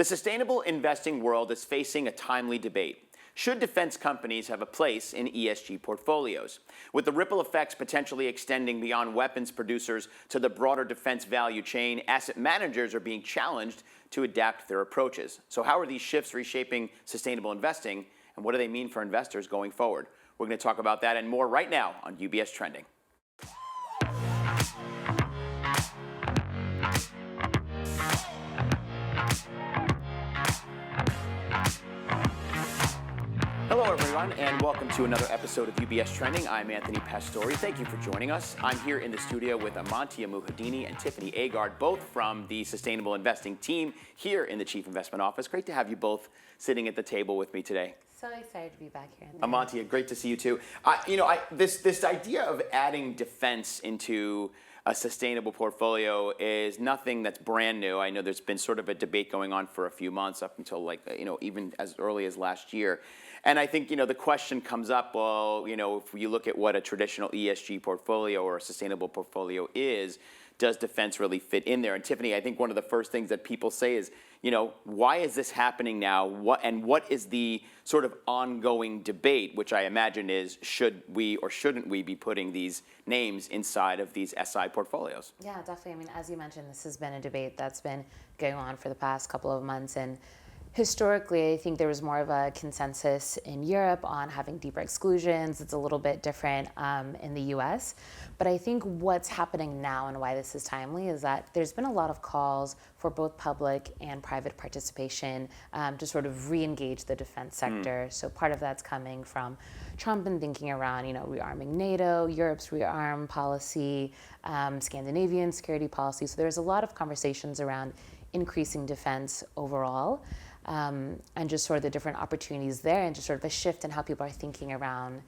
The sustainable investing world is facing a timely debate. Should defense companies have a place in ESG portfolios? With the ripple effects potentially extending beyond weapons producers to the broader defense value chain, asset managers are being challenged to adapt their approaches. So how are these shifts reshaping sustainable investing, and what do they mean for investors going forward? We're going to talk about that and more right now on UBS Trending. Hello, everyone, and welcome to another episode of UBS Trending. I'm Anthony Pastori. Thank you for joining us. I'm here in the studio with Amantia Muhadini and Tiffany Agard, both from the Sustainable Investing team here in the Chief Investment Office. Great to have you both sitting at the table with me today. So excited to be back here. Amantia, great to see you too. This idea of adding defense into a sustainable portfolio is nothing that's brand new. I know there's been sort of a debate going on for a few months up until even as early as last year. And I think, the question comes up, well, if you look at what a traditional ESG portfolio or a sustainable portfolio is, does defense really fit in there? And Tiffany, I think one of the first things that people say is, why is this happening now? What is the sort of ongoing debate, which I imagine is, should we or shouldn't we be putting these names inside of these SI portfolios? Yeah, definitely. I mean, as you mentioned, this has been a debate that's been going on for the past couple of months. And historically, I think there was more of a consensus in Europe on having deeper exclusions. It's a little bit different in the US. But I think what's happening now and why this is timely is that there's been a lot of calls for both public and private participation to sort of re-engage the defense sector. So part of that's coming from Trump and thinking around, rearming NATO, Europe's rearm policy, Scandinavian security policy. So there's a lot of conversations around increasing defense overall. And just sort of the different opportunities there, and just sort of a shift in how people are thinking around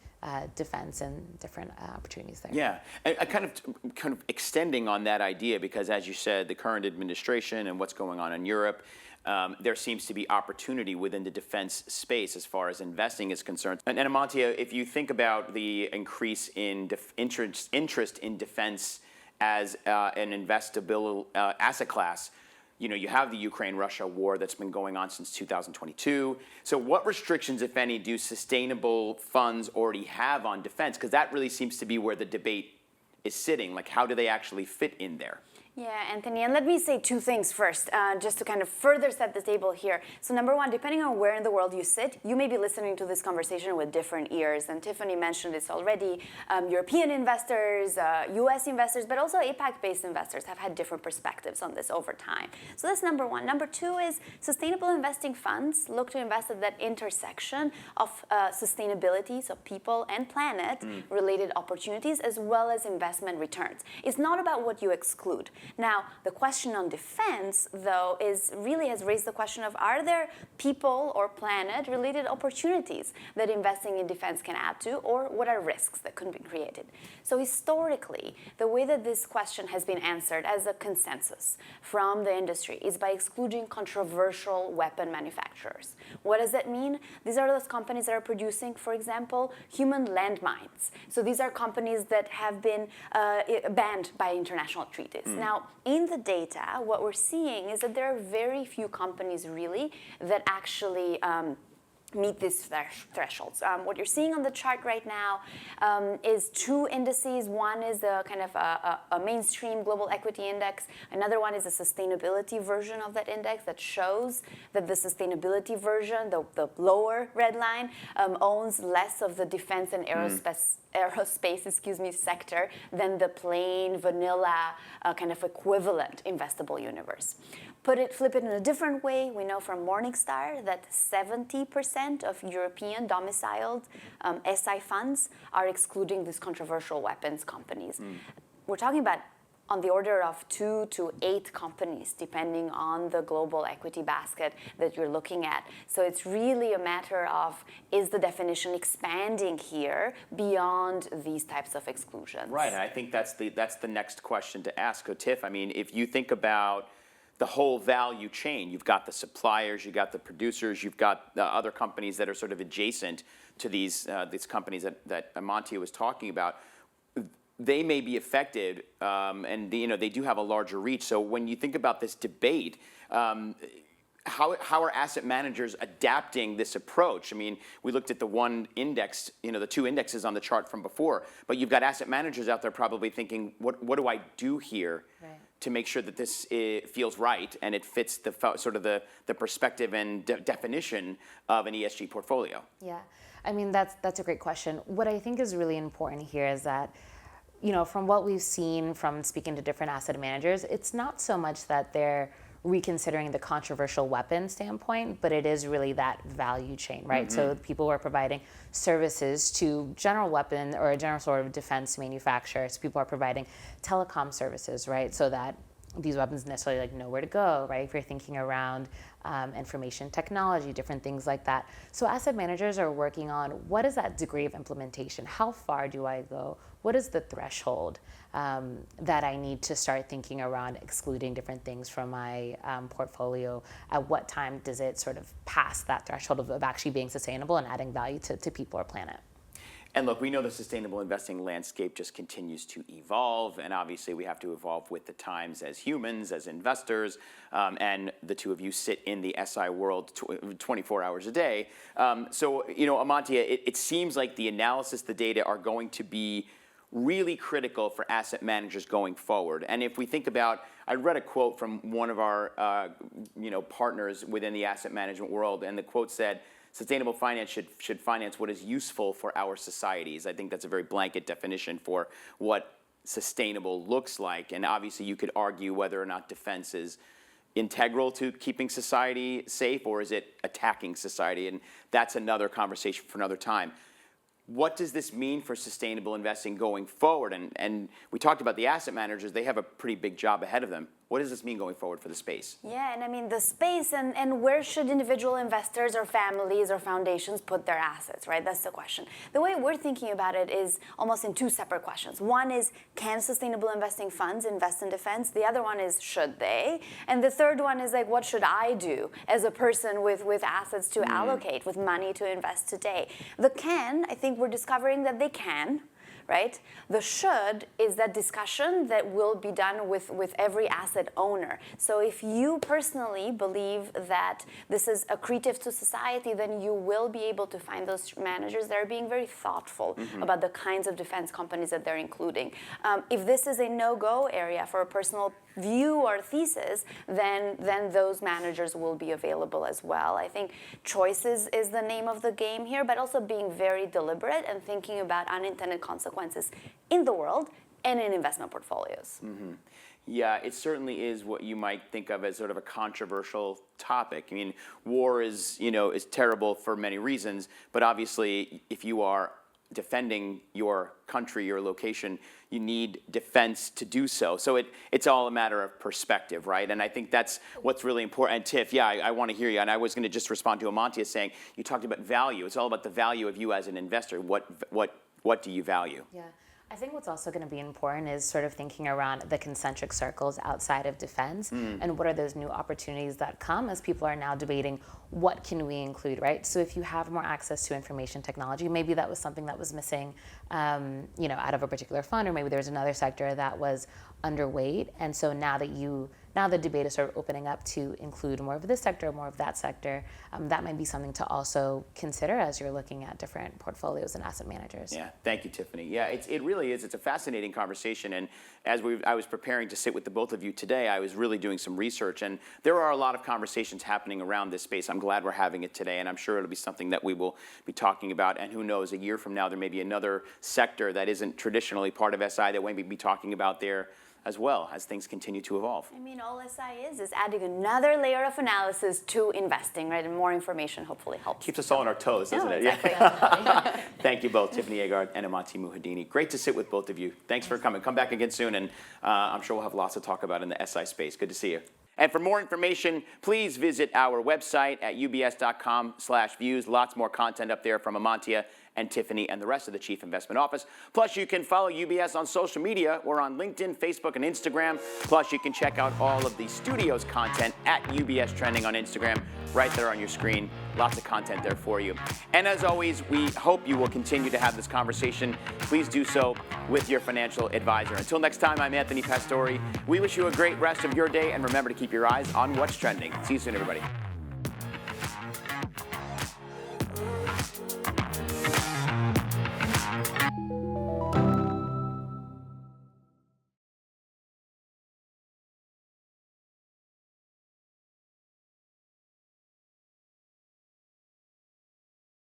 defense and different opportunities there. Yeah, and kind of extending on that idea, because as you said, the current administration and what's going on in Europe, there seems to be opportunity within the defense space as far as investing is concerned. And Amantia, if you think about the increase in interest in defense as an investable asset class, you have the Ukraine-Russia war that's been going on since 2022. So what restrictions, if any, do sustainable funds already have on defense? Because that really seems to be where the debate is sitting. Like, how do they actually fit in there? Yeah, Anthony, and let me say two things first, just to kind of further set the table here. So number one, depending on where in the world you sit, you may be listening to this conversation with different ears. And Tiffany mentioned this already. European investors, US investors, but also APAC-based investors have had different perspectives on this over time. So that's number one. Number two is sustainable investing funds look to invest at that intersection of sustainability, so people and planet-related opportunities, as well as investment returns. It's not about what you exclude. Now, the question on defense, though, really has raised the question of, are there people or planet-related opportunities that investing in defense can add to, or what are risks that could be created? So historically, the way that this question has been answered as a consensus from the industry is by excluding controversial weapon manufacturers. What does that mean? These are those companies that are producing, for example, human landmines. So these are companies that have been banned by international treaties. Now, in the data, what we're seeing is that there are very few companies really that actually meet these thresholds. What you're seeing on the chart right now is two indices. One is the kind of a mainstream global equity index. Another one is a sustainability version of that index that shows that the sustainability version, the lower red line, owns less of the defense and aerospace sector than the plain vanilla kind of equivalent investable universe. Flip it in a different way. We know from Morningstar that 70% of European domiciled SI funds are excluding these controversial weapons companies. We're talking about on the order of 2 to 8 companies, depending on the global equity basket that you're looking at. So it's really a matter of, is the definition expanding here beyond these types of exclusions? Right, and I think that's the next question to ask. So Tiff, I mean, if you think about the whole value chain, you've got the suppliers, you've got the producers, you've got the other companies that are sort of adjacent to these companies that Amantia was talking about. They may be affected, and they do have a larger reach. So when you think about this debate, how are asset managers adapting this approach? I mean, we looked at the one index, the two indexes on the chart from before, but you've got asset managers out there probably thinking, what do I do here to make sure that this feels right and it fits the sort of the perspective and definition of an ESG portfolio? Yeah, I mean, that's a great question. What I think is really important here is that, from what we've seen from speaking to different asset managers, it's not so much that they're reconsidering the controversial weapon standpoint, but it is really that value chain, right? Mm-hmm. So people who are providing services to general weapon or a general sort of defense manufacturers, people are providing telecom services, right? So that these weapons necessarily know where to go, right? If you're thinking around information technology, different things like that. So asset managers are working on what is that degree of implementation? How far do I go? What is the threshold that I need to start thinking around excluding different things from my portfolio? At what time does it sort of pass that threshold of actually being sustainable and adding value to people or planet? And look, we know the sustainable investing landscape just continues to evolve, and obviously we have to evolve with the times as humans, as investors, and the two of you sit in the SI world 24 hours a day. So, Amantia, it seems like the analysis, the data are going to be really critical for asset managers going forward. And if we think about, I read a quote from one of our partners within the asset management world, and the quote said, "Sustainable finance should finance what is useful for our societies." I think that's a very blanket definition for what sustainable looks like. And obviously you could argue whether or not defense is integral to keeping society safe, or is it attacking society? And that's another conversation for another time. What does this mean for sustainable investing going forward? And we talked about the asset managers. They have a pretty big job ahead of them. What does this mean going forward for the space? Yeah, and I mean the space and where should individual investors or families or foundations put their assets, right? That's the question. The way we're thinking about it is almost in two separate questions. One is, can sustainable investing funds invest in defense? The other one is, should they? And the third one is what should I do as a person with assets to allocate, with money to invest today? The can, I think we're discovering that they can. Right? The should is that discussion that will be done with every asset owner. So if you personally believe that this is accretive to society, then you will be able to find those managers that are being very thoughtful about the kinds of defense companies that they're including. If this is a no-go area for a personal view or thesis, then those managers will be available as well. I think choices is the name of the game here, but also being very deliberate and thinking about unintended consequences in the world and in investment portfolios. Mm-hmm. Yeah, it certainly is what you might think of as sort of a controversial topic. I mean, war is terrible for many reasons, but obviously if you are defending your country, your location, you need defense to do so. So it's all a matter of perspective, right? And I think that's what's really important. And Tiff, yeah, I want to hear you. And I was going to just respond to Amantia saying, you talked about value. It's all about the value of you as an investor. What do you value? Yeah. I think what's also going to be important is sort of thinking around the concentric circles outside of defense and what are those new opportunities that come as people are now debating what can we include, right? So if you have more access to information technology, maybe that was something that was missing, out of a particular fund, or maybe there's another sector that was underweight. And so now the debate is sort of opening up to include more of this sector, more of that sector. That might be something to also consider as you're looking at different portfolios and asset managers. Yeah, thank you, Tiffany. Yeah, it really is. It's a fascinating conversation. And as I was preparing to sit with the both of you today, I was really doing some research. And there are a lot of conversations happening around this space. I'm glad we're having it today. And I'm sure it'll be something that we will be talking about. And who knows, a year from now, there may be another sector that isn't traditionally part of SI that we may be talking about there as well as things continue to evolve. I mean, all SI is adding another layer of analysis to investing, right? And more information hopefully helps. Keeps us all on our toes, doesn't it? Exactly. Yeah. Thank you both, Tiffany Agard and Amantia Muhedini. Great to sit with both of you. Thanks for coming. Come back again soon, and I'm sure we'll have lots to talk about in the SI space. Good to see you. And for more information, please visit our website at ubs.com/views. Lots more content up there from Amantia and Tiffany and the rest of the Chief Investment Office. Plus, you can follow UBS on social media. We're on LinkedIn, Facebook, and Instagram. Plus, you can check out all of the studio's content at UBS Trending on Instagram, right there on your screen. Lots of content there for you. And as always, we hope you will continue to have this conversation. Please do so with your financial advisor. Until next time, I'm Anthony Pastore. We wish you a great rest of your day, and remember to keep your eyes on what's trending. See you soon, everybody.